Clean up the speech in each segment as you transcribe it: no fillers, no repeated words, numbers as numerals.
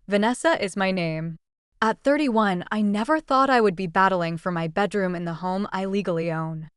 Vanessa is my name. At 31, I never thought I would be battling for my bedroom in the home I legally own.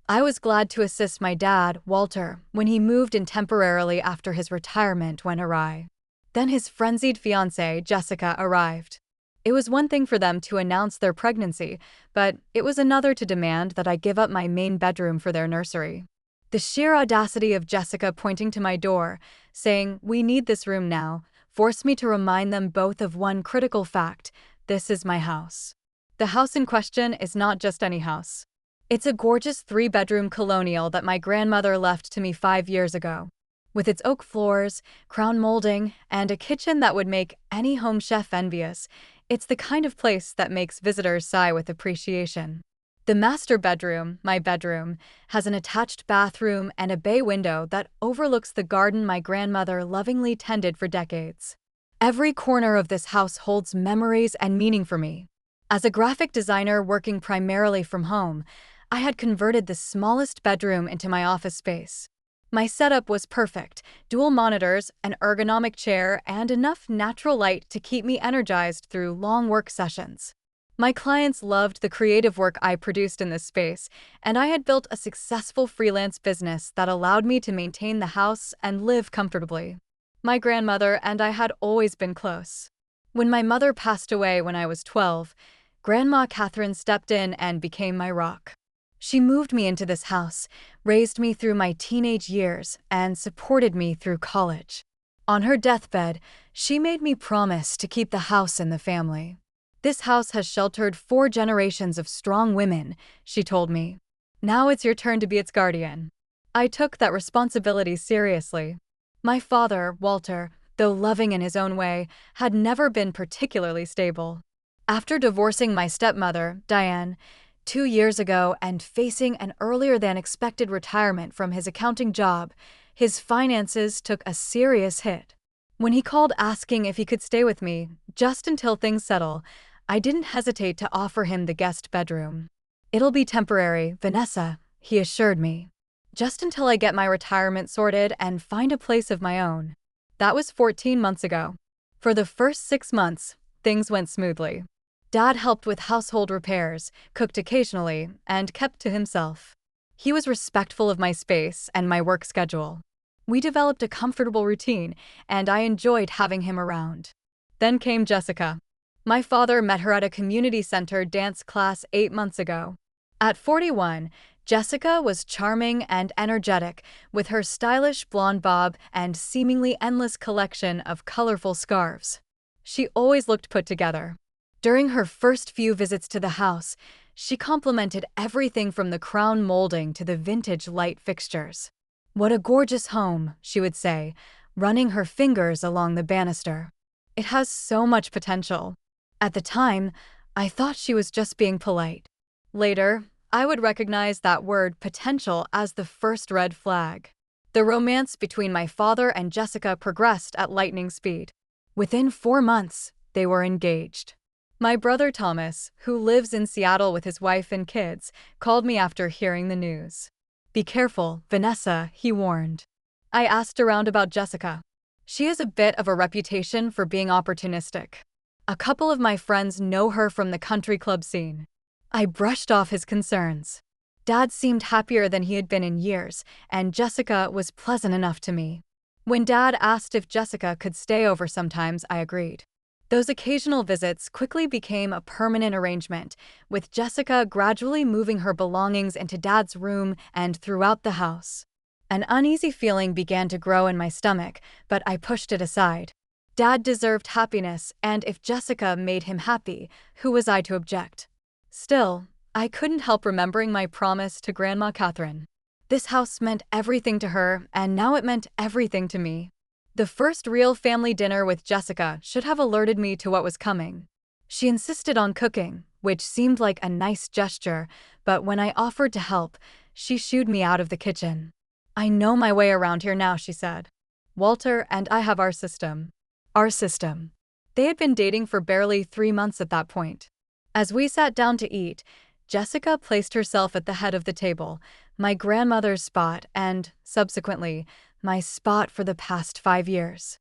I was glad to assist my dad, Walter, when he moved in temporarily after his retirement went awry. Then his frenzied fiancée, Jessica, arrived. It was one thing for them to announce their pregnancy, but it was another to demand that I give up my main bedroom for their nursery. The sheer audacity of Jessica pointing to my door, saying, "We need this room now," forced me to remind them both of one critical fact: this is my house. The house in question is not just any house. It's a gorgeous 3-bedroom colonial that my grandmother left to me 5 years ago. With its oak floors, crown molding, and a kitchen that would make any home chef envious, it's the kind of place that makes visitors sigh with appreciation. The master bedroom, my bedroom, has an attached bathroom and a bay window that overlooks the garden my grandmother lovingly tended for decades. Every corner of this house holds memories and meaning for me. As a graphic designer working primarily from home, I had converted the smallest bedroom into my office space. My setup was perfect: dual monitors, an ergonomic chair, and enough natural light to keep me energized through long work sessions. My clients loved the creative work I produced in this space, and I had built a successful freelance business that allowed me to maintain the house and live comfortably. My grandmother and I had always been close. When my mother passed away when I was 12, Grandma Catherine stepped in and became my rock. She moved me into this house, raised me through my teenage years, and supported me through college. On her deathbed, she made me promise to keep the house in the family. "This house has sheltered 4 generations of strong women," she told me. "Now it's your turn to be its guardian." I took that responsibility seriously. My father, Walter, though loving in his own way, had never been particularly stable. After divorcing my stepmother, Diane, 2 years ago and facing an earlier-than-expected retirement from his accounting job, his finances took a serious hit. When he called asking if he could stay with me, just until things settle, I didn't hesitate to offer him the guest bedroom. "It'll be temporary, Vanessa," he assured me. "Just until I get my retirement sorted and find a place of my own." That was 14 months ago. For the first 6 months, things went smoothly. Dad helped with household repairs, cooked occasionally, and kept to himself. He was respectful of my space and my work schedule. We developed a comfortable routine, and I enjoyed having him around. Then came Jessica. My father met her at a community center dance class 8 months ago. At 41, Jessica was charming and energetic, with her stylish blonde bob and seemingly endless collection of colorful scarves. She always looked put together. During her first few visits to the house, she complimented everything from the crown molding to the vintage light fixtures. "What a gorgeous home," she would say, running her fingers along the banister. "It has so much potential." At the time, I thought she was just being polite. Later, I would recognize that word potential as the first red flag. The romance between my father and Jessica progressed at lightning speed. Within 4 months, they were engaged. My brother Thomas, who lives in Seattle with his wife and kids, called me after hearing the news. "Be careful, Vanessa," he warned. I asked around about Jessica. "She has a bit of a reputation for being opportunistic. A couple of my friends know her from the country club scene." I brushed off his concerns. Dad seemed happier than he had been in years, and Jessica was pleasant enough to me. When Dad asked if Jessica could stay over sometimes, I agreed. Those occasional visits quickly became a permanent arrangement, with Jessica gradually moving her belongings into Dad's room and throughout the house. An uneasy feeling began to grow in my stomach, but I pushed it aside. Dad deserved happiness, and if Jessica made him happy, who was I to object? Still, I couldn't help remembering my promise to Grandma Catherine. This house meant everything to her, and now it meant everything to me. The first real family dinner with Jessica should have alerted me to what was coming. She insisted on cooking, which seemed like a nice gesture, but when I offered to help, she shooed me out of the kitchen. "I know my way around here now," she said. "Walter and I have our system." Our system. They had been dating for barely 3 months at that point. As we sat down to eat, Jessica placed herself at the head of the table, my grandmother's spot and, subsequently, my spot for the past 5 years.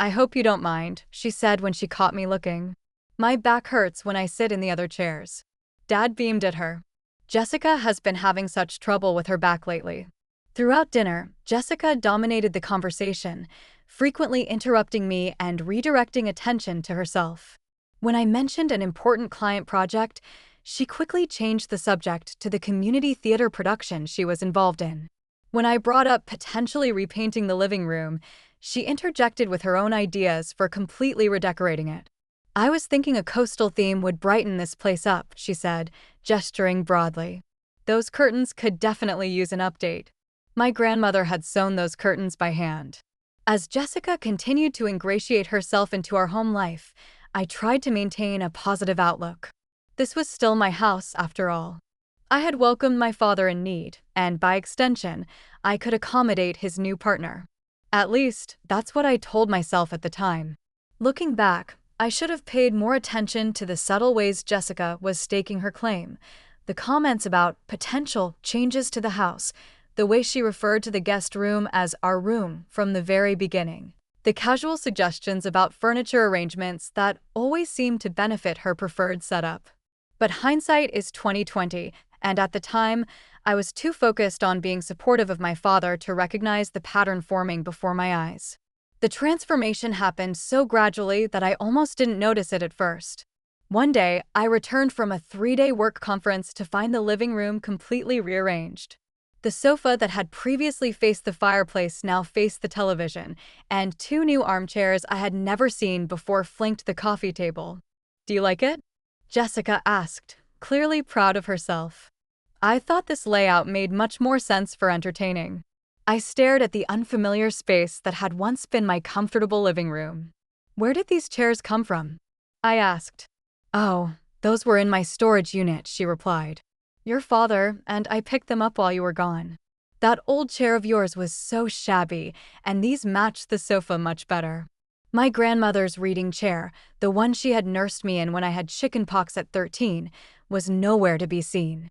I hope you don't mind, she said when she caught me looking. My back hurts when I sit in the other chairs. Dad beamed at her. Jessica has been having such trouble with her back lately. Throughout dinner, Jessica dominated the conversation, frequently interrupting me and redirecting attention to herself. When I mentioned an important client project, she quickly changed the subject to the community theater production she was involved in. When I brought up potentially repainting the living room, she interjected with her own ideas for completely redecorating it. I was thinking a coastal theme would brighten this place up, she said, gesturing broadly. Those curtains could definitely use an update. My grandmother had sewn those curtains by hand. As Jessica continued to ingratiate herself into our home life, I tried to maintain a positive outlook. This was still my house, after all. I had welcomed my father in need, and by extension, I could accommodate his new partner. At least, that's what I told myself at the time. Looking back, I should have paid more attention to the subtle ways Jessica was staking her claim, the comments about potential changes to the house, the way she referred to the guest room as our room from the very beginning, the casual suggestions about furniture arrangements that always seemed to benefit her preferred setup. But hindsight is 20/20, and at the time, I was too focused on being supportive of my father to recognize the pattern forming before my eyes. The transformation happened so gradually that I almost didn't notice it at first. One day, I returned from a 3-day work conference to find the living room completely rearranged. The sofa that had previously faced the fireplace now faced the television, and 2 new armchairs I had never seen before flanked the coffee table. "Do you like it?" Jessica asked, clearly proud of herself. I thought this layout made much more sense for entertaining. I stared at the unfamiliar space that had once been my comfortable living room. "Where did these chairs come from?" I asked. "Oh, those were in my storage unit," she replied. "Your father and I picked them up while you were gone. That old chair of yours was so shabby, and these matched the sofa much better." My grandmother's reading chair, the one she had nursed me in when I had chickenpox at 13, was nowhere to be seen.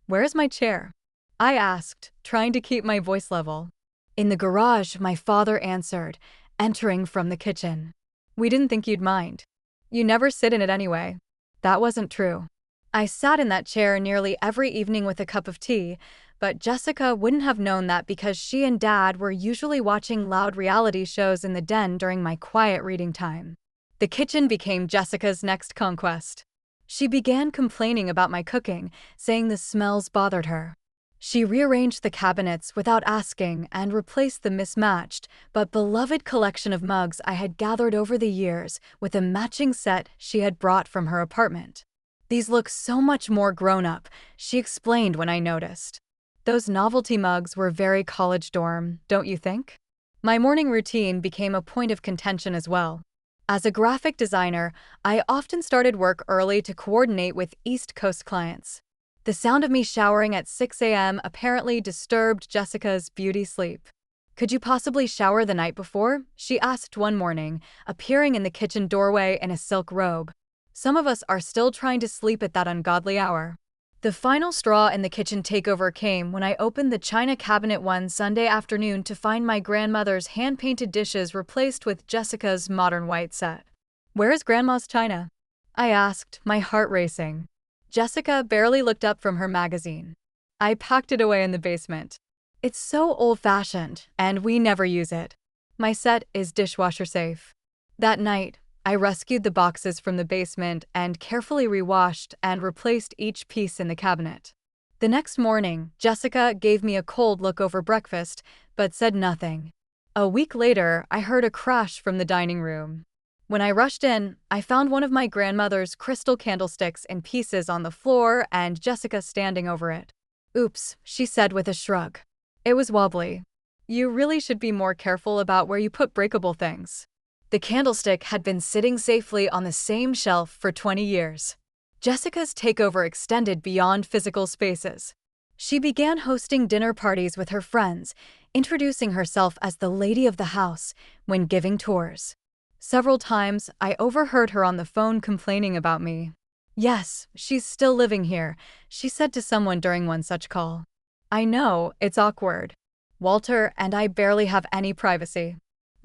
"Where is my chair?" I asked, trying to keep my voice level. "In the garage," my father answered, entering from the kitchen. "We didn't think you'd mind. You never sit in it anyway." That wasn't true. I sat in that chair nearly every evening with a cup of tea, but Jessica wouldn't have known that because she and Dad were usually watching loud reality shows in the den during my quiet reading time. The kitchen became Jessica's next conquest. She began complaining about my cooking, saying the smells bothered her. She rearranged the cabinets without asking and replaced the mismatched but beloved collection of mugs I had gathered over the years with a matching set she had brought from her apartment. "These look so much more grown-up," she explained when I noticed. "Those novelty mugs were very college dorm, don't you think?" My morning routine became a point of contention as well. As a graphic designer, I often started work early to coordinate with East Coast clients. The sound of me showering at 6 a.m. apparently disturbed Jessica's beauty sleep. "Could you possibly shower the night before?" she asked one morning, appearing in the kitchen doorway in a silk robe. "Some of us are still trying to sleep at that ungodly hour." The final straw in the kitchen takeover came when I opened the china cabinet one Sunday afternoon to find my grandmother's hand-painted dishes replaced with Jessica's modern white set. "Where is Grandma's china?" I asked, my heart racing. Jessica barely looked up from her magazine. "I packed it away in the basement. It's so old-fashioned, and we never use it. My set is dishwasher safe." That night, I rescued the boxes from the basement and carefully rewashed and replaced each piece in the cabinet. The next morning, Jessica gave me a cold look over breakfast, but said nothing. A week later, I heard a crash from the dining room. When I rushed in, I found one of my grandmother's crystal candlesticks in pieces on the floor and Jessica standing over it. "Oops," she said with a shrug. "It was wobbly. You really should be more careful about where you put breakable things." The candlestick had been sitting safely on the same shelf for 20 years. Jessica's takeover extended beyond physical spaces. She began hosting dinner parties with her friends, introducing herself as the lady of the house when giving tours. Several times, I overheard her on the phone complaining about me. "Yes, she's still living here," she said to someone during one such call. "I know, it's awkward. Walter and I barely have any privacy."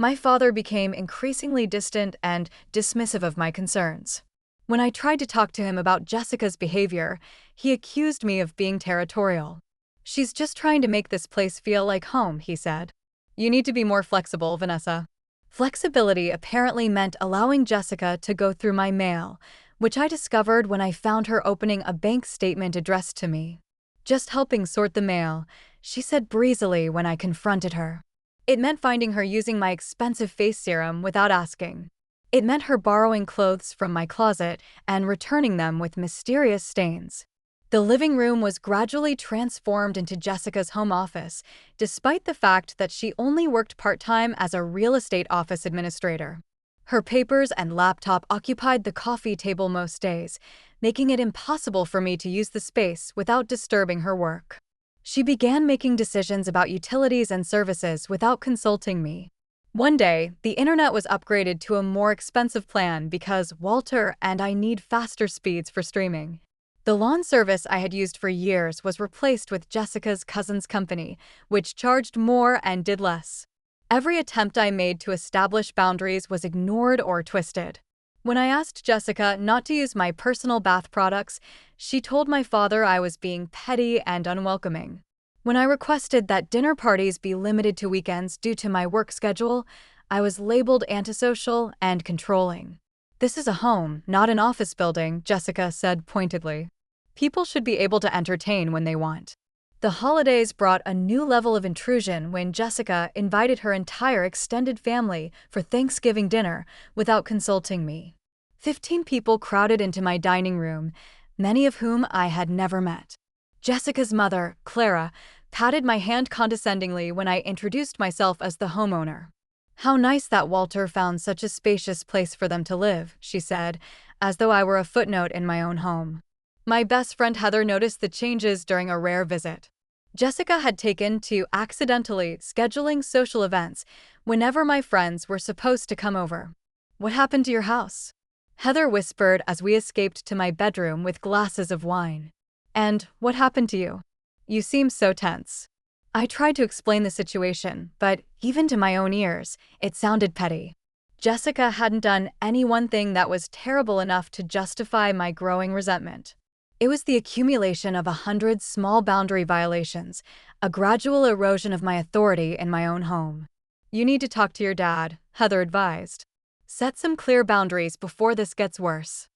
My father became increasingly distant and dismissive of my concerns. When I tried to talk to him about Jessica's behavior, he accused me of being territorial. "She's just trying to make this place feel like home," he said. "You need to be more flexible, Vanessa." Flexibility apparently meant allowing Jessica to go through my mail, which I discovered when I found her opening a bank statement addressed to me. "Just helping sort the mail," she said breezily when I confronted her. It meant finding her using my expensive face serum without asking. It meant her borrowing clothes from my closet and returning them with mysterious stains. The living room was gradually transformed into Jessica's home office, despite the fact that she only worked part-time as a real estate office administrator. Her papers and laptop occupied the coffee table most days, making it impossible for me to use the space without disturbing her work. She began making decisions about utilities and services without consulting me. One day, the internet was upgraded to a more expensive plan because Walter and I need faster speeds for streaming. The lawn service I had used for years was replaced with Jessica's cousin's company, which charged more and did less. Every attempt I made to establish boundaries was ignored or twisted. When I asked Jessica not to use my personal bath products, she told my father I was being petty and unwelcoming. When I requested that dinner parties be limited to weekends due to my work schedule, I was labeled antisocial and controlling. "This is a home, not an office building," Jessica said pointedly. "People should be able to entertain when they want." The holidays brought a new level of intrusion when Jessica invited her entire extended family for Thanksgiving dinner without consulting me. 15 people crowded into my dining room, many of whom I had never met. Jessica's mother, Clara, patted my hand condescendingly when I introduced myself as the homeowner. "How nice that Walter found such a spacious place for them to live," she said, as though I were a footnote in my own home. My best friend Heather noticed the changes during a rare visit. Jessica had taken to accidentally scheduling social events whenever my friends were supposed to come over. "What happened to your house?" Heather whispered as we escaped to my bedroom with glasses of wine. "And what happened to you? You seem so tense." I tried to explain the situation, but even to my own ears, it sounded petty. Jessica hadn't done any one thing that was terrible enough to justify my growing resentment. It was the accumulation of 100 small boundary violations, a gradual erosion of my authority in my own home. "You need to talk to your dad," Heather advised. "Set some clear boundaries before this gets worse."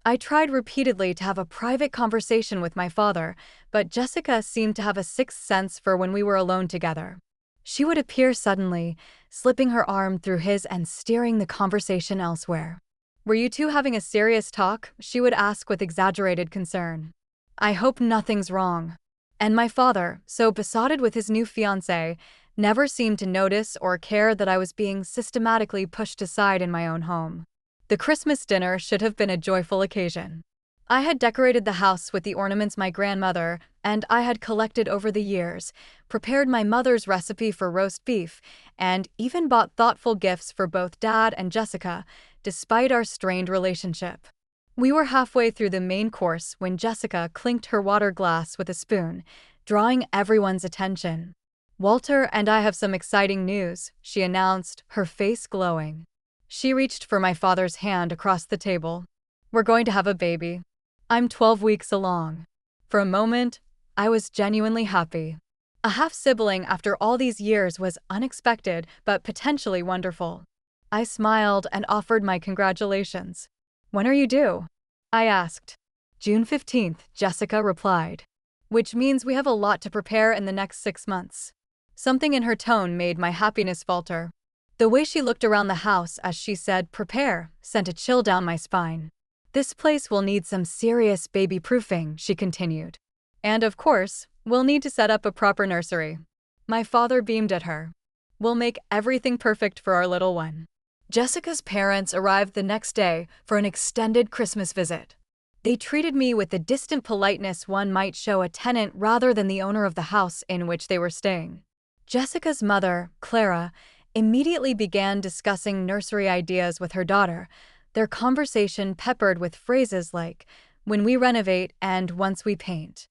I tried repeatedly to have a private conversation with my father, but Jessica seemed to have a sixth sense for when we were alone together. She would appear suddenly, slipping her arm through his and steering the conversation elsewhere. "Were you two having a serious talk?" she would ask with exaggerated concern. "I hope nothing's wrong." And my father, so besotted with his new fiancée, never seemed to notice or care that I was being systematically pushed aside in my own home. The Christmas dinner should have been a joyful occasion. I had decorated the house with the ornaments my grandmother and I had collected over the years, prepared my mother's recipe for roast beef, and even bought thoughtful gifts for both Dad and Jessica, despite our strained relationship. We were halfway through the main course when Jessica clinked her water glass with a spoon, drawing everyone's attention. "Walter and I have some exciting news," she announced, her face glowing. She reached for my father's hand across the table. "We're going to have a baby. I'm 12 weeks along." For a moment, I was genuinely happy. A half-sibling after all these years was unexpected but potentially wonderful. I smiled and offered my congratulations. "When are you due?" I asked. "June 15th, Jessica replied. "Which means we have a lot to prepare in the next 6 months. Something in her tone made my happiness falter. The way she looked around the house as she said "prepare" sent a chill down my spine. "This place will need some serious baby-proofing," she continued. "And of course, we'll need to set up a proper nursery." My father beamed at her. "We'll make everything perfect for our little one." Jessica's parents arrived the next day for an extended Christmas visit. They treated me with the distant politeness one might show a tenant rather than the owner of the house in which they were staying. Jessica's mother, Clara, immediately began discussing nursery ideas with her daughter, their conversation peppered with phrases like, "when we renovate" and "once we paint."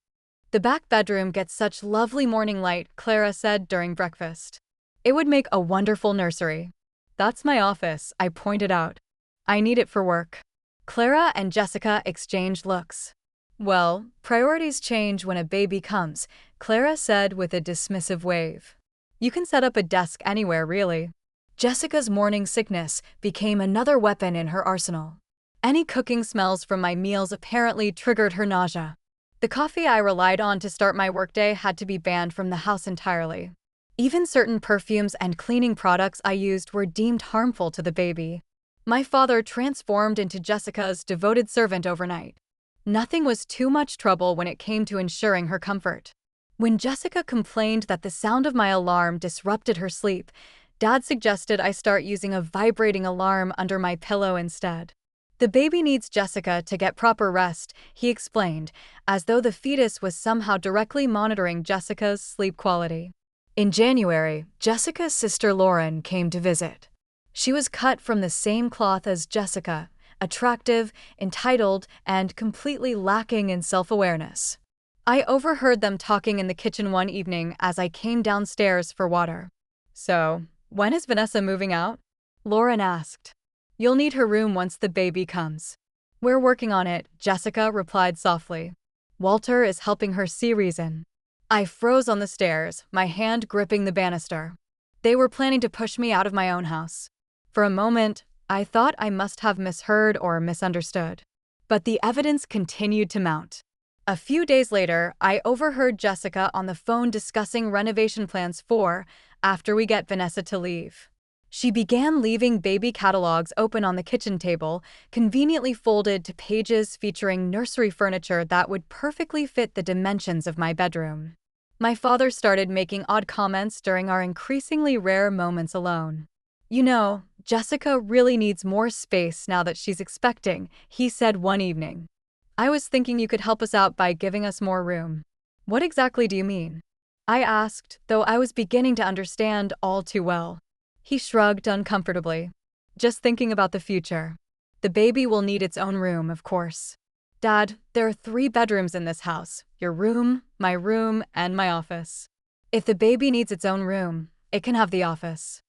"The back bedroom gets such lovely morning light," Clara said during breakfast. "It would make a wonderful nursery." That's my office, I pointed out. I need it for work. Clara and Jessica exchanged looks. Well, priorities change when a baby comes, Clara said with a dismissive wave. You can set up a desk anywhere, really. Jessica's morning sickness became another weapon in her arsenal. Any cooking smells from my meals apparently triggered her nausea. The coffee I relied on to start my workday had to be banned from the house entirely. Even certain perfumes and cleaning products I used were deemed harmful to the baby. My father transformed into Jessica's devoted servant overnight. Nothing was too much trouble when it came to ensuring her comfort. When Jessica complained that the sound of my alarm disrupted her sleep, Dad suggested I start using a vibrating alarm under my pillow instead. The baby needs Jessica to get proper rest, he explained, as though the fetus was somehow directly monitoring Jessica's sleep quality. In January, Jessica's sister Lauren came to visit. She was cut from the same cloth as Jessica, attractive, entitled, and completely lacking in self-awareness. I overheard them talking in the kitchen one evening as I came downstairs for water. So, when is Vanessa moving out? Lauren asked. You'll need her room once the baby comes. We're working on it, Jessica replied softly. Walter is helping her see reason. I froze on the stairs, my hand gripping the banister. They were planning to push me out of my own house. For a moment, I thought I must have misheard or misunderstood. But the evidence continued to mount. A few days later, I overheard Jessica on the phone discussing renovation plans after we get Vanessa to leave. She began leaving baby catalogs open on the kitchen table, conveniently folded to pages featuring nursery furniture that would perfectly fit the dimensions of my bedroom. My father started making odd comments during our increasingly rare moments alone. You know, Jessica really needs more space now that she's expecting, he said one evening. I was thinking you could help us out by giving us more room. What exactly do you mean? I asked, though I was beginning to understand all too well. He shrugged uncomfortably. Just thinking about the future. The baby will need its own room, of course. Dad, there are 3 bedrooms in this house. Your room, and my office. If the baby needs its own room, it can have the office.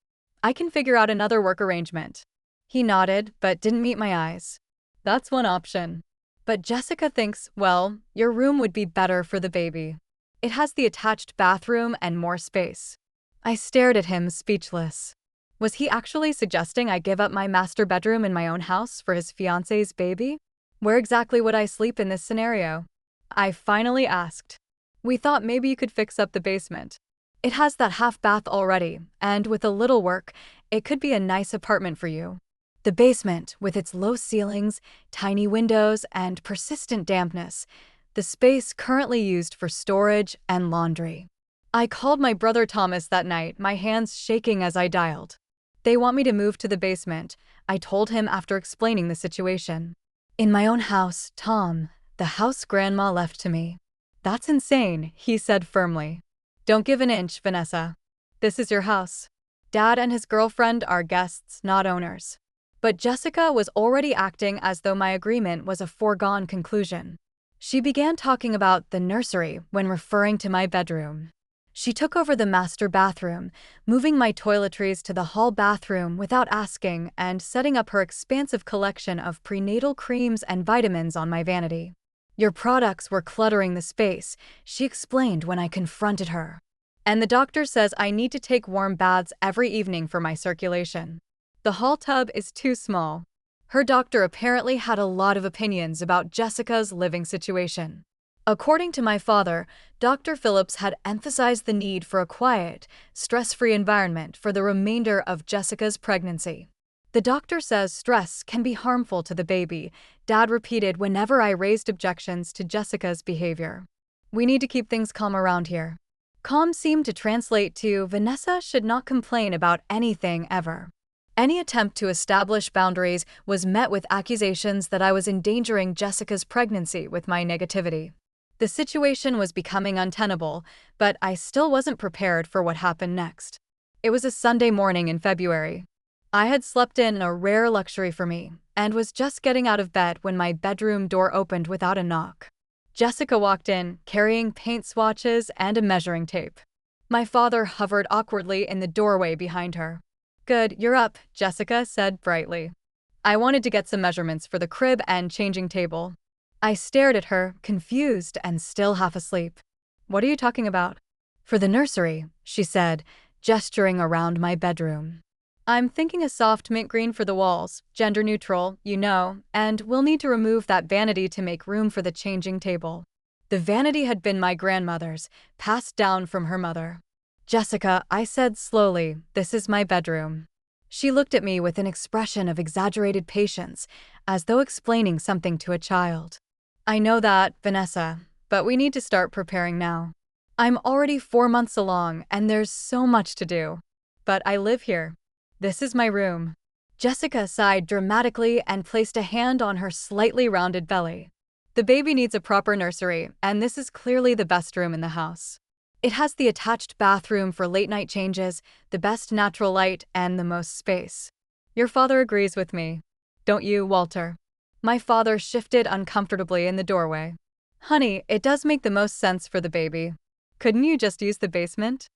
I can figure out another work arrangement. He nodded, but didn't meet my eyes. That's one option. But Jessica thinks, well, your room would be better for the baby. It has the attached bathroom and more space. I stared at him, speechless. Was he actually suggesting I give up my master bedroom in my own house for his fiancé's baby? Where exactly would I sleep in this scenario? I finally asked. We thought maybe you could fix up the basement. It has that half bath already, and with a little work, it could be a nice apartment for you. The basement, with its low ceilings, tiny windows, and persistent dampness, the space currently used for storage and laundry. I called my brother Thomas that night, my hands shaking as I dialed. They want me to move to the basement, I told him after explaining the situation. In my own house, Tom, the house Grandma left to me. That's insane, he said firmly. Don't give an inch, Vanessa. This is your house. Dad and his girlfriend are guests, not owners. But Jessica was already acting as though my agreement was a foregone conclusion. She began talking about the nursery when referring to my bedroom. She took over the master bathroom, moving my toiletries to the hall bathroom without asking and setting up her expansive collection of prenatal creams and vitamins on my vanity. Your products were cluttering the space, she explained when I confronted her. And the doctor says I need to take warm baths every evening for my circulation. The hall tub is too small. Her doctor apparently had a lot of opinions about Jessica's living situation. According to my father, Dr. Phillips had emphasized the need for a quiet, stress-free environment for the remainder of Jessica's pregnancy. The doctor says stress can be harmful to the baby, Dad repeated whenever I raised objections to Jessica's behavior. We need to keep things calm around here. Calm seemed to translate to Vanessa should not complain about anything ever. Any attempt to establish boundaries was met with accusations that I was endangering Jessica's pregnancy with my negativity. The situation was becoming untenable, but I still wasn't prepared for what happened next. It was a Sunday morning in February. I had slept in, a rare luxury for me, and was just getting out of bed when my bedroom door opened without a knock. Jessica walked in, carrying paint swatches and a measuring tape. My father hovered awkwardly in the doorway behind her. Good, you're up, Jessica said brightly. I wanted to get some measurements for the crib and changing table. I stared at her, confused and still half asleep. What are you talking about? For the nursery, she said, gesturing around my bedroom. I'm thinking a soft mint green for the walls, gender neutral, you know, and we'll need to remove that vanity to make room for the changing table. The vanity had been my grandmother's, passed down from her mother. Jessica, I said slowly, this is my bedroom. She looked at me with an expression of exaggerated patience, as though explaining something to a child. I know that, Vanessa, but we need to start preparing now. I'm already 4 months along, and there's so much to do. But I live here. This is my room. Jessica sighed dramatically and placed a hand on her slightly rounded belly. The baby needs a proper nursery, and this is clearly the best room in the house. It has the attached bathroom for late-night changes, the best natural light, and the most space. Your father agrees with me. Don't you, Walter? My father shifted uncomfortably in the doorway. Honey, it does make the most sense for the baby. Couldn't you just use the basement?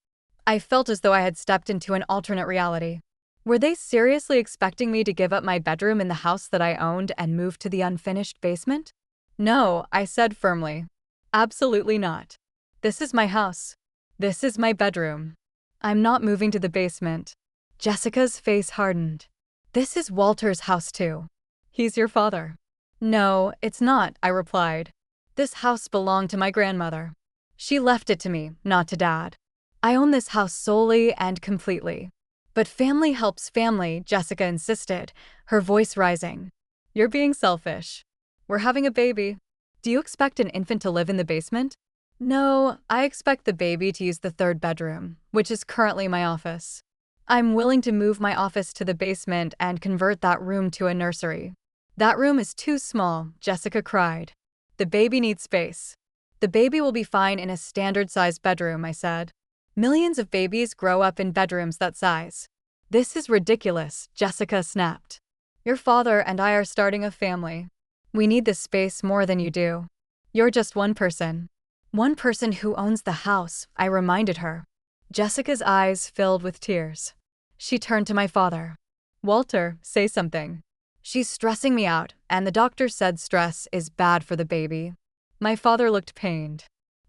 I felt as though I had stepped into an alternate reality. Were they seriously expecting me to give up my bedroom in the house that I owned and move to the unfinished basement? No, I said firmly. Absolutely not. This is my house. This is my bedroom. I'm not moving to the basement. Jessica's face hardened. This is Walter's house too. He's your father. No, it's not, I replied. This house belonged to my grandmother. She left it to me, not to Dad. I own this house solely and completely. But family helps family, Jessica insisted, her voice rising. You're being selfish. We're having a baby. Do you expect an infant to live in the basement? No, I expect the baby to use the third bedroom, which is currently my office. I'm willing to move my office to the basement and convert that room to a nursery. That room is too small, Jessica cried. The baby needs space. The baby will be fine in a standard-sized bedroom, I said. Millions of babies grow up in bedrooms that size. This is ridiculous, Jessica snapped. Your father and I are starting a family. We need this space more than you do. You're just one person. One person who owns the house, I reminded her. Jessica's eyes filled with tears. She turned to my father. Walter, say something. She's stressing me out, and the doctor said stress is bad for the baby. My father looked pained.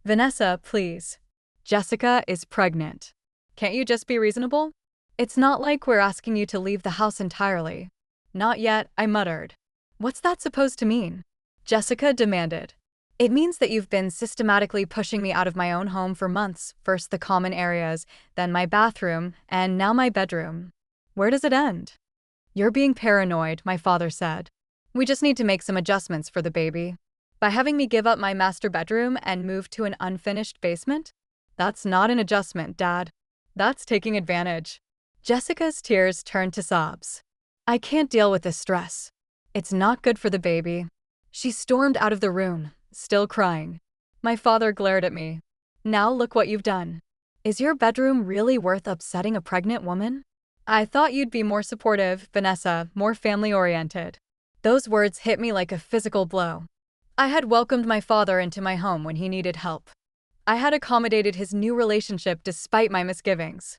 Vanessa, please. Jessica is pregnant. Can't you just be reasonable? It's not like we're asking you to leave the house entirely. Not yet, I muttered. What's that supposed to mean? Jessica demanded. It means that you've been systematically pushing me out of my own home for months, first the common areas, then my bathroom, and now my bedroom. Where does it end? You're being paranoid, my father said. We just need to make some adjustments for the baby. By having me give up my master bedroom and move to an unfinished basement? That's not an adjustment, Dad. That's taking advantage. Jessica's tears turned to sobs. I can't deal with this stress. It's not good for the baby. She stormed out of the room, still crying. My father glared at me. Now look what you've done. Is your bedroom really worth upsetting a pregnant woman? I thought you'd be more supportive, Vanessa, more family-oriented. Those words hit me like a physical blow. I had welcomed my father into my home when he needed help. I had accommodated his new relationship despite my misgivings.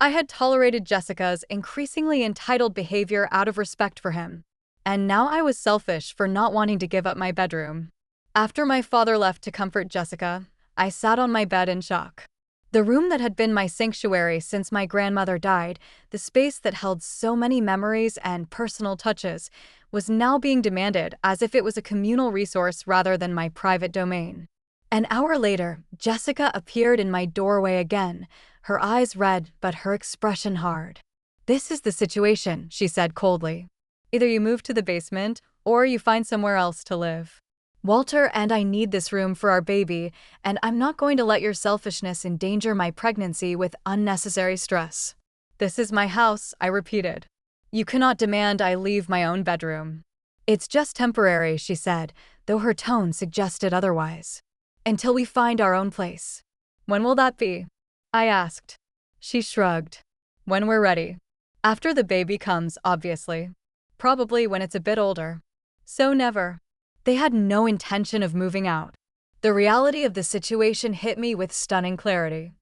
I had tolerated Jessica's increasingly entitled behavior out of respect for him. And now I was selfish for not wanting to give up my bedroom. After my father left to comfort Jessica, I sat on my bed in shock. The room that had been my sanctuary since my grandmother died, the space that held so many memories and personal touches, was now being demanded as if it was a communal resource rather than my private domain. An hour later, Jessica appeared in my doorway again, her eyes red but her expression hard. This is the situation, she said coldly. Either you move to the basement, or you find somewhere else to live. Walter and I need this room for our baby, and I'm not going to let your selfishness endanger my pregnancy with unnecessary stress. This is my house, I repeated. You cannot demand I leave my own bedroom. It's just temporary, she said, though her tone suggested otherwise. Until we find our own place. When will that be? I asked. She shrugged. When we're ready. After the baby comes, obviously. Probably when it's a bit older. So never. They had no intention of moving out. The reality of the situation hit me with stunning clarity.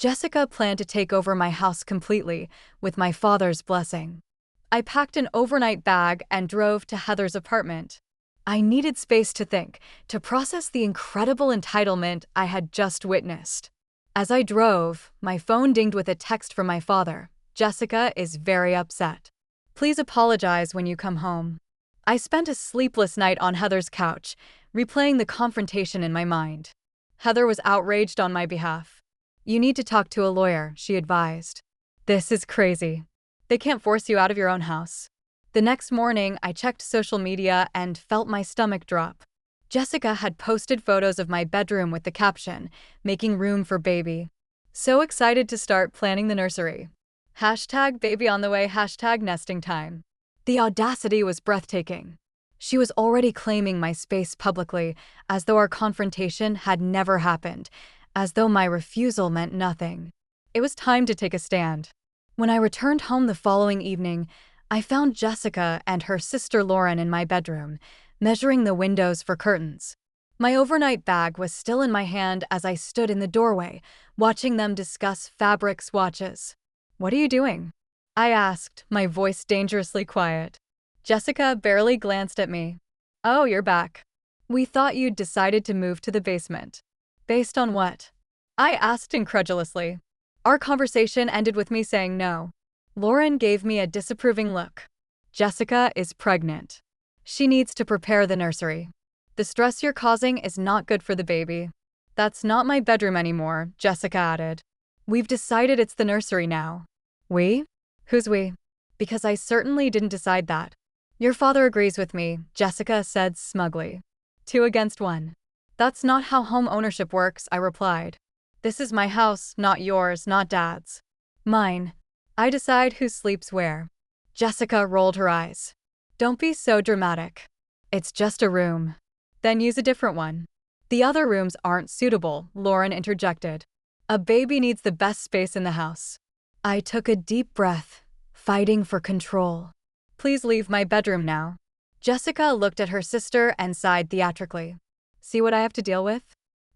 Jessica planned to take over my house completely, with my father's blessing. I packed an overnight bag and drove to Heather's apartment. I needed space to think, to process the incredible entitlement I had just witnessed. As I drove, my phone dinged with a text from my father. Jessica is very upset. Please apologize when you come home. I spent a sleepless night on Heather's couch, replaying the confrontation in my mind. Heather was outraged on my behalf. You need to talk to a lawyer, she advised. This is crazy. They can't force you out of your own house. The next morning, I checked social media and felt my stomach drop. Jessica had posted photos of my bedroom with the caption, "Making room for baby." So excited to start planning the nursery. Hashtag baby on the way, hashtag nesting time. The audacity was breathtaking. She was already claiming my space publicly, as though our confrontation had never happened, as though my refusal meant nothing. It was time to take a stand. When I returned home the following evening, I found Jessica and her sister Lauren in my bedroom, measuring the windows for curtains. My overnight bag was still in my hand as I stood in the doorway, watching them discuss fabric swatches. What are you doing? I asked, my voice dangerously quiet. Jessica barely glanced at me. Oh, you're back. We thought you'd decided to move to the basement. Based on what? I asked incredulously. Our conversation ended with me saying no. Lauren gave me a disapproving look. Jessica is pregnant. She needs to prepare the nursery. The stress you're causing is not good for the baby. That's not my bedroom anymore, Jessica added. We've decided it's the nursery now. We? Who's we? Because I certainly didn't decide that. Your father agrees with me, Jessica said smugly. 2 against 1. That's not how home ownership works, I replied. This is my house, not yours, not Dad's. Mine. I decide who sleeps where. Jessica rolled her eyes. Don't be so dramatic. It's just a room. Then use a different one. The other rooms aren't suitable, Lauren interjected. A baby needs the best space in the house. I took a deep breath, fighting for control. Please leave my bedroom now. Jessica looked at her sister and sighed theatrically. See what I have to deal with?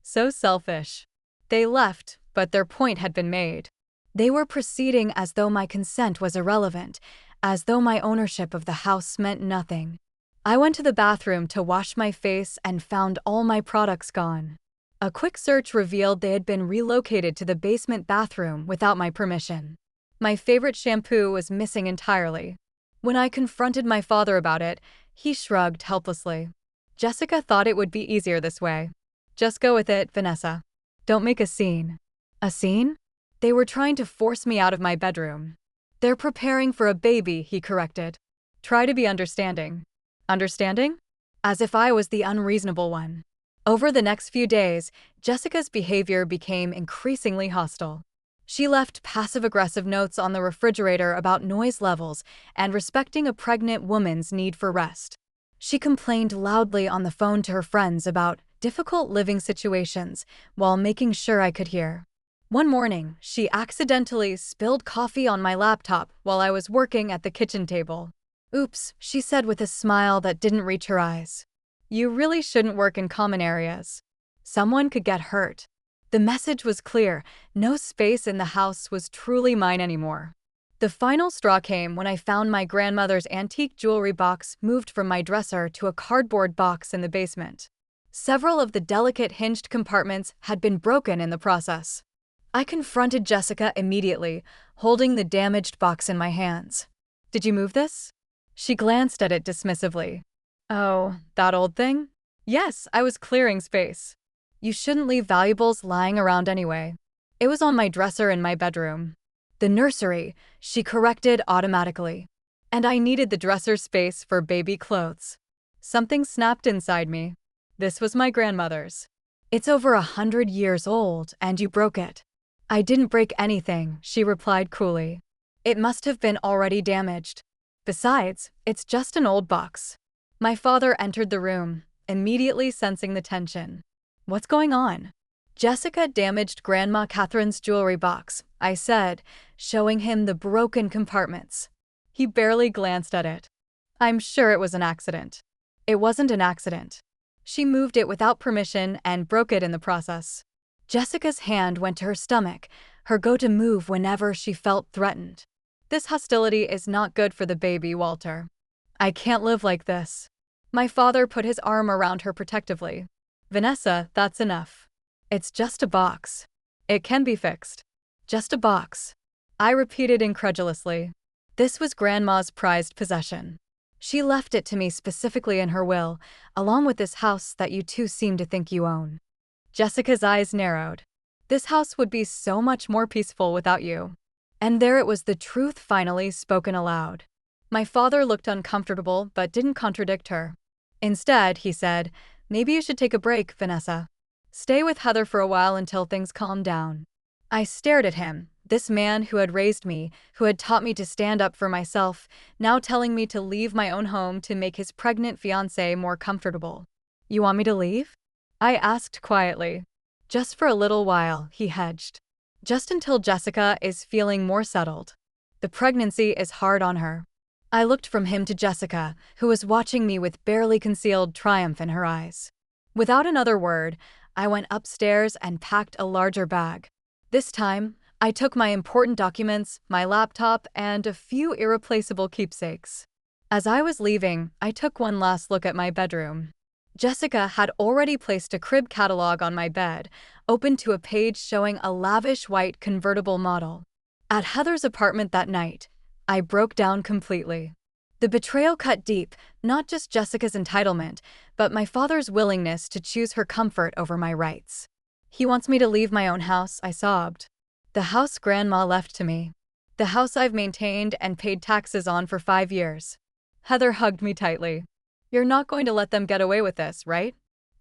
So selfish. They left, but their point had been made. They were proceeding as though my consent was irrelevant, as though my ownership of the house meant nothing. I went to the bathroom to wash my face and found all my products gone. A quick search revealed they had been relocated to the basement bathroom without my permission. My favorite shampoo was missing entirely. When I confronted my father about it, he shrugged helplessly. Jessica thought it would be easier this way. Just go with it, Vanessa. Don't make a scene. A scene? They were trying to force me out of my bedroom. They're preparing for a baby, he corrected. Try to be understanding. Understanding? As if I was the unreasonable one. Over the next few days, Jessica's behavior became increasingly hostile. She left passive-aggressive notes on the refrigerator about noise levels and respecting a pregnant woman's need for rest. She complained loudly on the phone to her friends about difficult living situations while making sure I could hear. One morning, she accidentally spilled coffee on my laptop while I was working at the kitchen table. Oops, she said with a smile that didn't reach her eyes. You really shouldn't work in common areas. Someone could get hurt. The message was clear. No space in the house was truly mine anymore. The final straw came when I found my grandmother's antique jewelry box moved from my dresser to a cardboard box in the basement. Several of the delicate hinged compartments had been broken in the process. I confronted Jessica immediately, holding the damaged box in my hands. Did you move this? She glanced at it dismissively. Oh, that old thing? Yes, I was clearing space. You shouldn't leave valuables lying around anyway. It was on my dresser in my bedroom. The nursery, she corrected automatically. And I needed the dresser space for baby clothes. Something snapped inside me. This was my grandmother's. It's over 100 years old, and you broke it. I didn't break anything, she replied coolly. It must have been already damaged. Besides, it's just an old box. My father entered the room, immediately sensing the tension. What's going on? Jessica damaged Grandma Catherine's jewelry box, I said, showing him the broken compartments. He barely glanced at it. I'm sure it was an accident. It wasn't an accident. She moved it without permission and broke it in the process. Jessica's hand went to her stomach, her go-to move whenever she felt threatened. This hostility is not good for the baby, Walter. I can't live like this. My father put his arm around her protectively. Vanessa, that's enough. It's just a box. It can be fixed. Just a box. I repeated incredulously. This was Grandma's prized possession. She left it to me specifically in her will, along with this house that you two seem to think you own. Jessica's eyes narrowed. This house would be so much more peaceful without you. And there it was, the truth finally spoken aloud. My father looked uncomfortable but didn't contradict her. Instead, he said, maybe you should take a break, Vanessa. Stay with Heather for a while until things calm down. I stared at him, this man who had raised me, who had taught me to stand up for myself, now telling me to leave my own home to make his pregnant fiancée more comfortable. You want me to leave? I asked quietly. Just for a little while, he hedged. Just until Jessica is feeling more settled. The pregnancy is hard on her. I looked from him to Jessica, who was watching me with barely concealed triumph in her eyes. Without another word, I went upstairs and packed a larger bag. This time, I took my important documents, my laptop, and a few irreplaceable keepsakes. As I was leaving, I took one last look at my bedroom. Jessica had already placed a crib catalog on my bed, open to a page showing a lavish white convertible model. At Heather's apartment that night, I broke down completely. The betrayal cut deep, not just Jessica's entitlement, but my father's willingness to choose her comfort over my rights. He wants me to leave my own house, I sobbed. The house Grandma left to me. The house I've maintained and paid taxes on for 5 years. Heather hugged me tightly. You're not going to let them get away with this, right?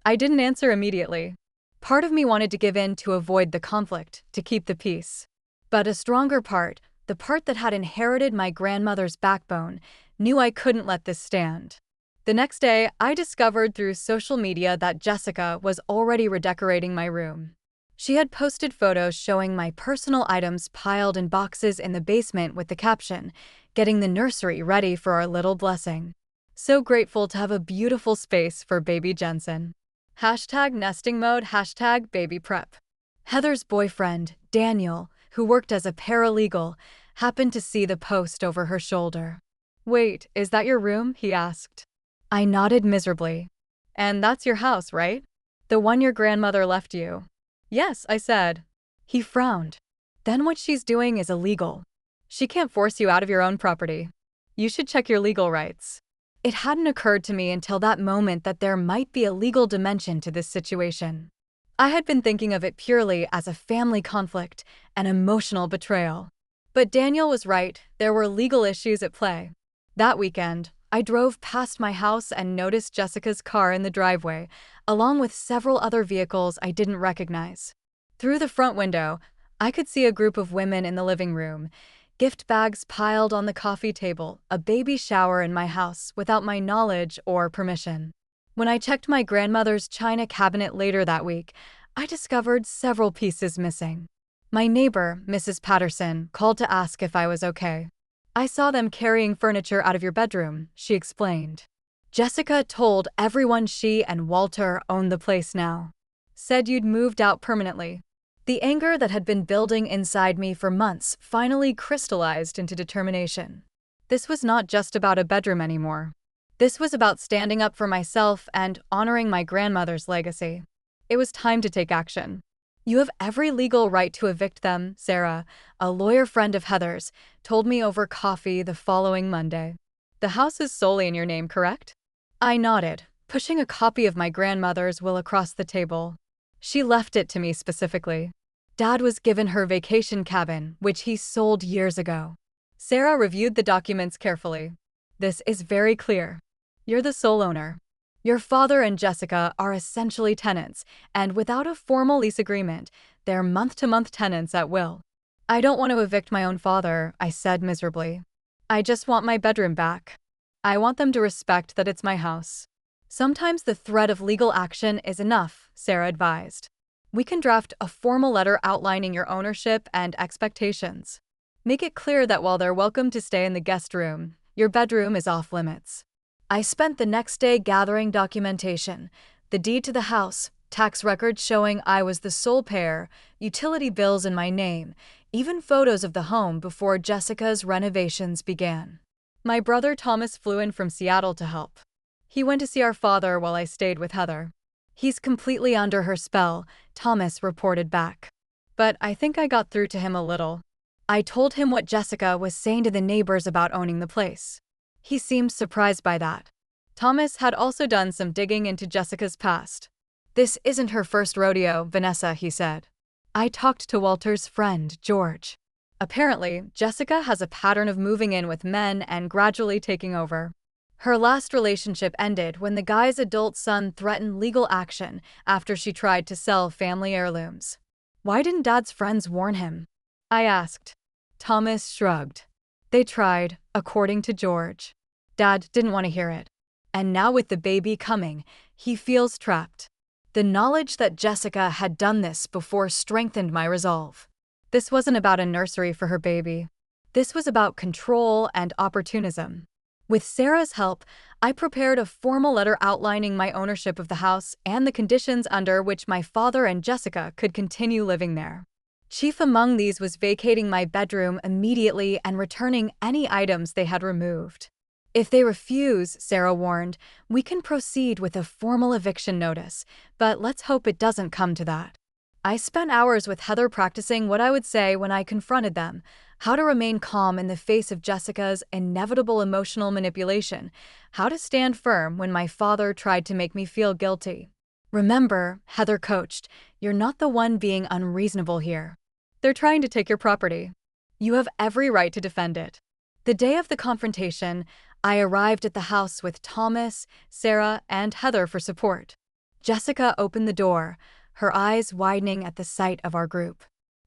I didn't answer immediately. Part of me wanted to give in to avoid the conflict, to keep the peace. But a stronger part, the part that had inherited my grandmother's backbone, knew I couldn't let this stand. The next day, I discovered through social media that Jessica was already redecorating my room. She had posted photos showing my personal items piled in boxes in the basement with the caption, "Getting the nursery ready for our little blessing. So grateful to have a beautiful space for baby Jensen. #nesting mode, #baby prep." Heather's boyfriend, Daniel, who worked as a paralegal, happened to see the post over her shoulder. Wait, is that your room? He asked. I nodded miserably. And that's your house, right? The one your grandmother left you. Yes, I said. He frowned. Then what she's doing is illegal. She can't force you out of your own property. You should check your legal rights. It hadn't occurred to me until that moment that there might be a legal dimension to this situation. I had been thinking of it purely as a family conflict, an emotional betrayal. But Daniel was right, there were legal issues at play. That weekend, I drove past my house and noticed Jessica's car in the driveway, along with several other vehicles I didn't recognize. Through the front window, I could see a group of women in the living room, gift bags piled on the coffee table, a baby shower in my house without my knowledge or permission. When I checked my grandmother's china cabinet later that week, I discovered several pieces missing. My neighbor, Mrs. Patterson, called to ask if I was okay. I saw them carrying furniture out of your bedroom, she explained. Jessica told everyone she and Walter owned the place now. Said you'd moved out permanently. The anger that had been building inside me for months finally crystallized into determination. This was not just about a bedroom anymore. This was about standing up for myself and honoring my grandmother's legacy. It was time to take action. You have every legal right to evict them, Sarah, a lawyer friend of Heather's, told me over coffee the following Monday. The house is solely in your name, correct? I nodded, pushing a copy of my grandmother's will across the table. She left it to me specifically. Dad was given her vacation cabin, which he sold years ago. Sarah reviewed the documents carefully. This is very clear. You're the sole owner. Your father and Jessica are essentially tenants, and without a formal lease agreement, they're month-to-month tenants at will. I don't want to evict my own father, I said miserably. I just want my bedroom back. I want them to respect that it's my house. Sometimes the threat of legal action is enough, Sarah advised. We can draft a formal letter outlining your ownership and expectations. Make it clear that while they're welcome to stay in the guest room, your bedroom is off limits. I spent the next day gathering documentation, the deed to the house, tax records showing I was the sole payer, utility bills in my name, even photos of the home before Jessica's renovations began. My brother Thomas flew in from Seattle to help. He went to see our father while I stayed with Heather. He's completely under her spell, Thomas reported back. But I think I got through to him a little. I told him what Jessica was saying to the neighbors about owning the place. He seemed surprised by that. Thomas had also done some digging into Jessica's past. This isn't her first rodeo, Vanessa, he said. I talked to Walter's friend, George. Apparently, Jessica has a pattern of moving in with men and gradually taking over. Her last relationship ended when the guy's adult son threatened legal action after she tried to sell family heirlooms. Why didn't Dad's friends warn him? I asked. Thomas shrugged. They tried, according to George. Dad didn't want to hear it. And now with the baby coming, he feels trapped. The knowledge that Jessica had done this before strengthened my resolve. This wasn't about a nursery for her baby. This was about control and opportunism. With Sarah's help, I prepared a formal letter outlining my ownership of the house and the conditions under which my father and Jessica could continue living there. Chief among these was vacating my bedroom immediately and returning any items they had removed. If they refuse, Sarah warned, we can proceed with a formal eviction notice, but let's hope it doesn't come to that. I spent hours with Heather practicing what I would say when I confronted them, how to remain calm in the face of Jessica's inevitable emotional manipulation, how to stand firm when my father tried to make me feel guilty. Remember, Heather coached, you're not the one being unreasonable here. They're trying to take your property. You have every right to defend it. The day of the confrontation, I arrived at the house with Thomas, Sarah, and Heather for support. Jessica opened the door, her eyes widening at the sight of our group.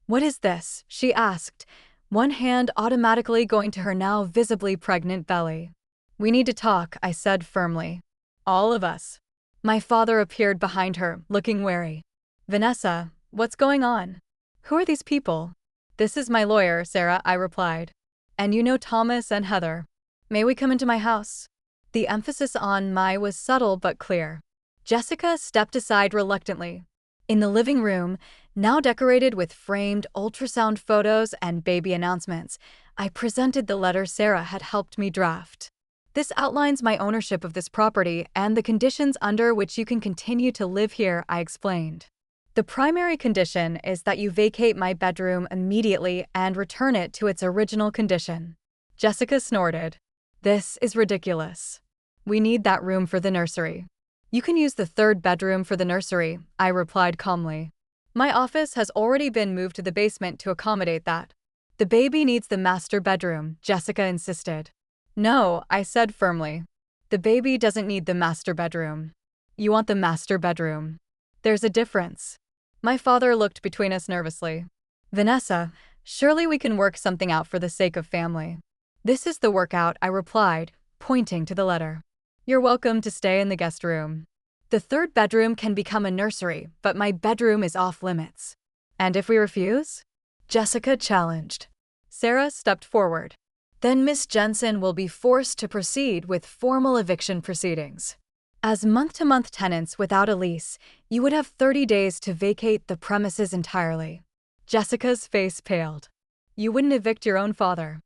What is this? She asked, one hand automatically going to her now visibly pregnant belly. We need to talk, I said firmly. All of us. My father appeared behind her, looking wary. Vanessa, what's going on? Who are these people? This is my lawyer, Sarah, I replied. And you know Thomas and Heather. May we come into my house? The emphasis on my was subtle but clear. Jessica stepped aside reluctantly. In the living room, now decorated with framed ultrasound photos and baby announcements, I presented the letter Sarah had helped me draft. This outlines my ownership of this property and the conditions under which you can continue to live here, I explained. The primary condition is that you vacate my bedroom immediately and return it to its original condition. Jessica snorted. This is ridiculous. We need that room for the nursery. You can use the third bedroom for the nursery, I replied calmly. My office has already been moved to the basement to accommodate that. The baby needs the master bedroom, Jessica insisted. No, I said firmly. The baby doesn't need the master bedroom. You want the master bedroom. There's a difference. My father looked between us nervously. Vanessa, surely we can work something out for the sake of family. This is the workout, I replied, pointing to the letter. You're welcome to stay in the guest room. The third bedroom can become a nursery, but my bedroom is off limits. And if we refuse? Jessica challenged. Sarah stepped forward. Then Miss Jensen will be forced to proceed with formal eviction proceedings. As month-to-month tenants without a lease, you would have 30 days to vacate the premises entirely. Jessica's face paled. You wouldn't evict your own father.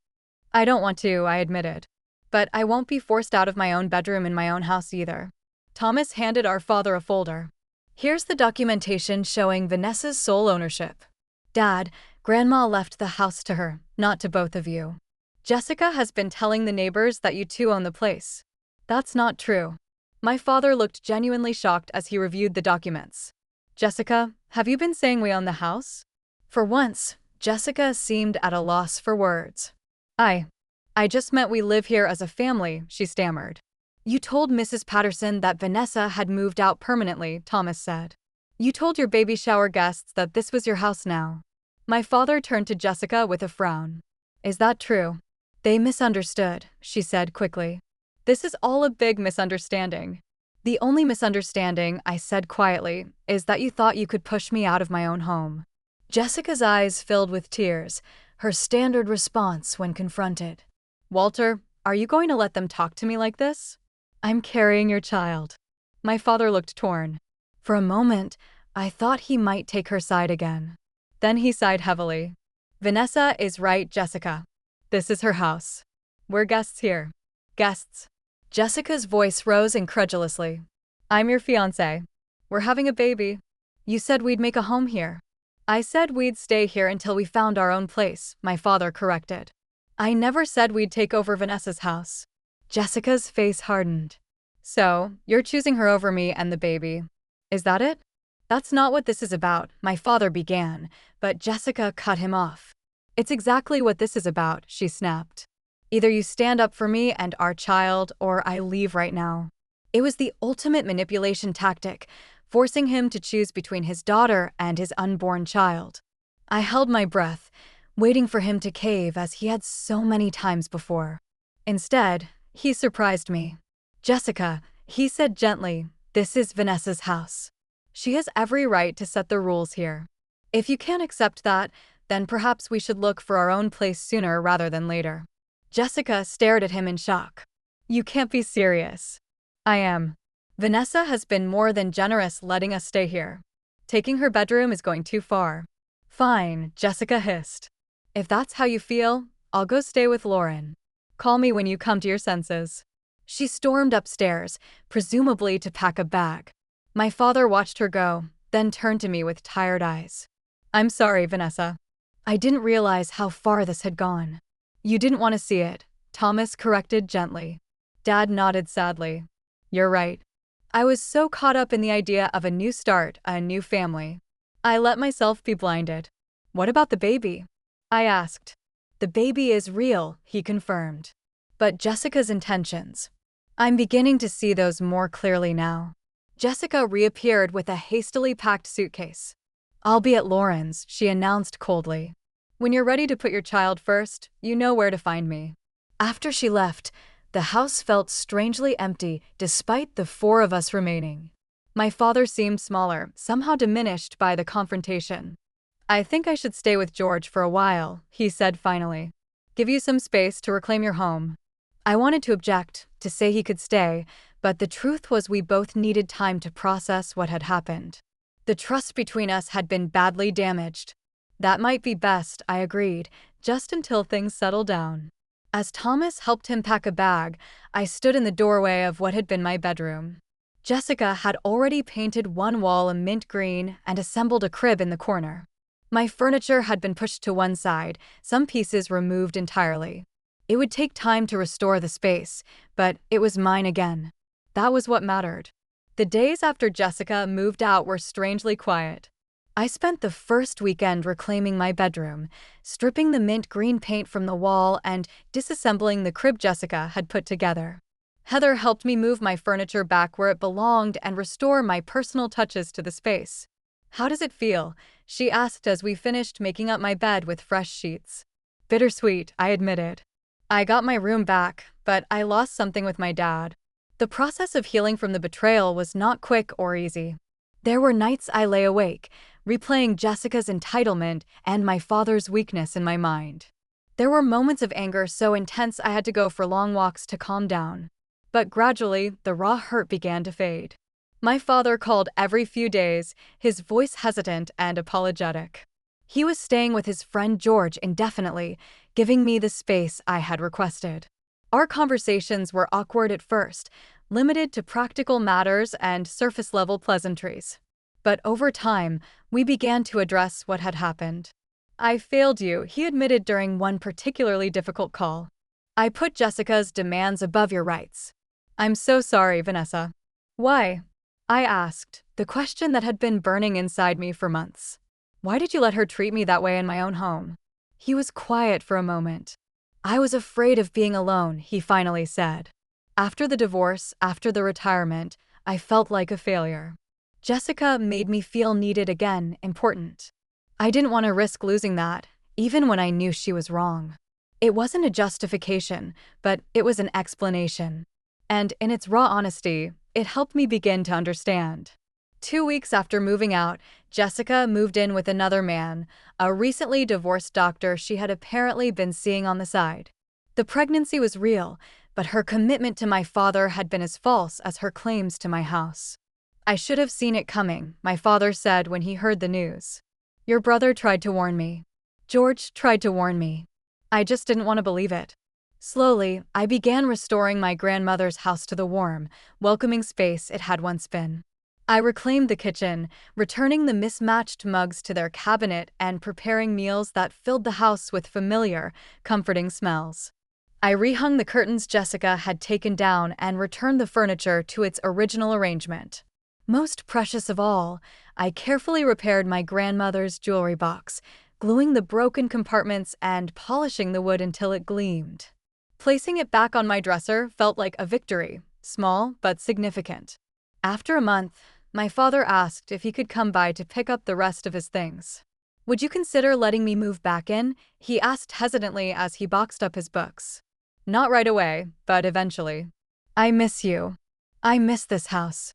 I don't want to, I admitted. But I won't be forced out of my own bedroom in my own house either. Thomas handed our father a folder. Here's the documentation showing Vanessa's sole ownership. Dad, Grandma left the house to her, not to both of you. Jessica has been telling the neighbors that you two own the place. That's not true. My father looked genuinely shocked as he reviewed the documents. Jessica, have you been saying we own the house? For once, Jessica seemed at a loss for words. I just meant we live here as a family, she stammered. You told Mrs. Patterson that Vanessa had moved out permanently, Thomas said. You told your baby shower guests that this was your house now. My father turned to Jessica with a frown. Is that true? They misunderstood, she said quickly. This is all a big misunderstanding. The only misunderstanding, I said quietly, is that you thought you could push me out of my own home. Jessica's eyes filled with tears, her standard response when confronted. Walter, are you going to let them talk to me like this? I'm carrying your child. My father looked torn. For a moment, I thought he might take her side again. Then he sighed heavily. Vanessa is right, Jessica. This is her house. We're guests here. Guests. Jessica's voice rose incredulously. I'm your fiancé. We're having a baby. You said we'd make a home here. I said we'd stay here until we found our own place, my father corrected. I never said we'd take over Vanessa's house. Jessica's face hardened. So, you're choosing her over me and the baby. Is that it? That's not what this is about, my father began, but Jessica cut him off. It's exactly what this is about, she snapped. Either you stand up for me and our child, or I leave right now. It was the ultimate manipulation tactic, forcing him to choose between his daughter and his unborn child. I held my breath, waiting for him to cave as he had so many times before. Instead, he surprised me. Jessica, he said gently, this is Vanessa's house. She has every right to set the rules here. If you can't accept that, then perhaps we should look for our own place sooner rather than later. Jessica stared at him in shock. You can't be serious. I am. Vanessa has been more than generous letting us stay here. Taking her bedroom is going too far. Fine, Jessica hissed. If that's how you feel, I'll go stay with Lauren. Call me when you come to your senses. She stormed upstairs, presumably to pack a bag. My father watched her go, then turned to me with tired eyes. I'm sorry, Vanessa. I didn't realize how far this had gone. You didn't want to see it, Thomas corrected gently. Dad nodded sadly. You're right. I was so caught up in the idea of a new start, a new family. I let myself be blinded. What about the baby? I asked. The baby is real, he confirmed. But Jessica's intentions. I'm beginning to see those more clearly now. Jessica reappeared with a hastily packed suitcase. I'll be at Lauren's, she announced coldly. When you're ready to put your child first, you know where to find me. After she left, the house felt strangely empty despite the four of us remaining. My father seemed smaller, somehow diminished by the confrontation. I think I should stay with George for a while, he said finally. Give you some space to reclaim your home. I wanted to object, to say he could stay, but the truth was we both needed time to process what had happened. The trust between us had been badly damaged. That might be best, I agreed, just until things settled down. As Thomas helped him pack a bag, I stood in the doorway of what had been my bedroom. Jessica had already painted one wall a mint green and assembled a crib in the corner. My furniture had been pushed to one side, some pieces removed entirely. It would take time to restore the space, but it was mine again. That was what mattered. The days after Jessica moved out were strangely quiet. I spent the first weekend reclaiming my bedroom, stripping the mint green paint from the wall and disassembling the crib Jessica had put together. Heather helped me move my furniture back where it belonged and restore my personal touches to the space. How does it feel? She asked as we finished making up my bed with fresh sheets. Bittersweet, I admitted. I got my room back, but I lost something with my dad. The process of healing from the betrayal was not quick or easy. There were nights I lay awake, replaying Jessica's entitlement and my father's weakness in my mind. There were moments of anger so intense I had to go for long walks to calm down. But gradually, the raw hurt began to fade. My father called every few days, his voice hesitant and apologetic. He was staying with his friend George indefinitely, giving me the space I had requested. Our conversations were awkward at first, limited to practical matters and surface-level pleasantries. But over time, we began to address what had happened. I failed you, he admitted during one particularly difficult call. I put Jessica's demands above your rights. I'm so sorry, Vanessa. Why? I asked, the question that had been burning inside me for months. Why did you let her treat me that way in my own home? He was quiet for a moment. I was afraid of being alone, he finally said. After the divorce, after the retirement, I felt like a failure. Jessica made me feel needed again, important. I didn't want to risk losing that, even when I knew she was wrong. It wasn't a justification, but it was an explanation. And in its raw honesty, it helped me begin to understand. 2 weeks after moving out, Jessica moved in with another man, a recently divorced doctor she had apparently been seeing on the side. The pregnancy was real, but her commitment to my father had been as false as her claims to my house. I should have seen it coming, my father said when he heard the news. Your brother tried to warn me. George tried to warn me. I just didn't want to believe it. Slowly, I began restoring my grandmother's house to the warm, welcoming space it had once been. I reclaimed the kitchen, returning the mismatched mugs to their cabinet and preparing meals that filled the house with familiar, comforting smells. I rehung the curtains Jessica had taken down and returned the furniture to its original arrangement. Most precious of all, I carefully repaired my grandmother's jewelry box, gluing the broken compartments and polishing the wood until it gleamed. Placing it back on my dresser felt like a victory, small but significant. After a month, my father asked if he could come by to pick up the rest of his things. Would you consider letting me move back in? He asked hesitantly as he boxed up his books. Not right away, but eventually. I miss you. I miss this house.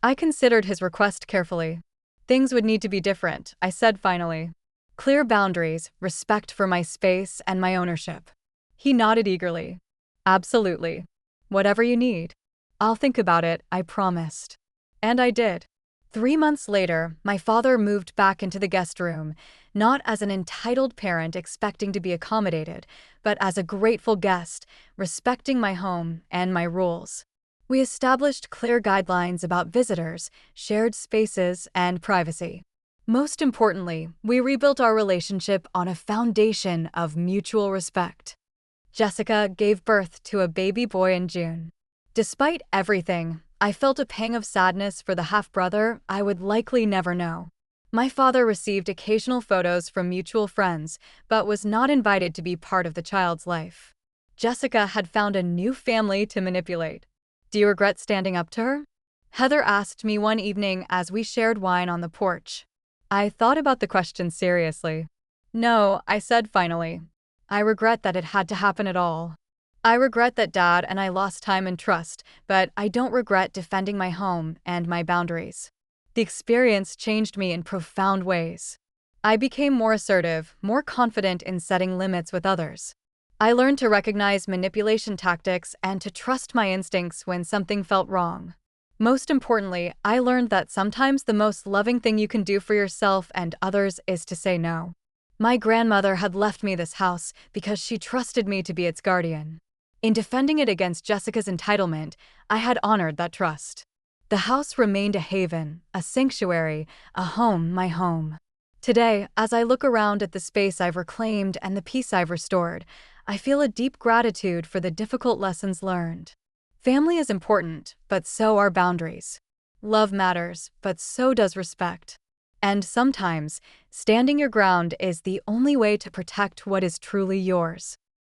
I considered his request carefully. Things would need to be different, I said finally. Clear boundaries, respect for my space and my ownership. He nodded eagerly. Absolutely. Whatever you need. I'll think about it, I promised. And I did. 3 months later, my father moved back into the guest room, not as an entitled parent expecting to be accommodated, but as a grateful guest, respecting my home and my rules. We established clear guidelines about visitors, shared spaces, and privacy. Most importantly, we rebuilt our relationship on a foundation of mutual respect. Jessica gave birth to a baby boy in June. Despite everything, I felt a pang of sadness for the half-brother I would likely never know. My father received occasional photos from mutual friends, but was not invited to be part of the child's life. Jessica had found a new family to manipulate. Do you regret standing up to her? Heather asked me one evening as we shared wine on the porch. I thought about the question seriously. No, I said finally. I regret that it had to happen at all. I regret that Dad and I lost time and trust, but I don't regret defending my home and my boundaries. The experience changed me in profound ways. I became more assertive, more confident in setting limits with others. I learned to recognize manipulation tactics and to trust my instincts when something felt wrong. Most importantly, I learned that sometimes the most loving thing you can do for yourself and others is to say no. My grandmother had left me this house because she trusted me to be its guardian. In defending it against Jessica's entitlement, I had honored that trust. The house remained a haven, a sanctuary, a home, my home. Today, as I look around at the space I've reclaimed and the peace I've restored, I feel a deep gratitude for the difficult lessons learned. Family is important, but so are boundaries. Love matters, but so does respect. And sometimes, standing your ground is the only way to protect what is truly yours.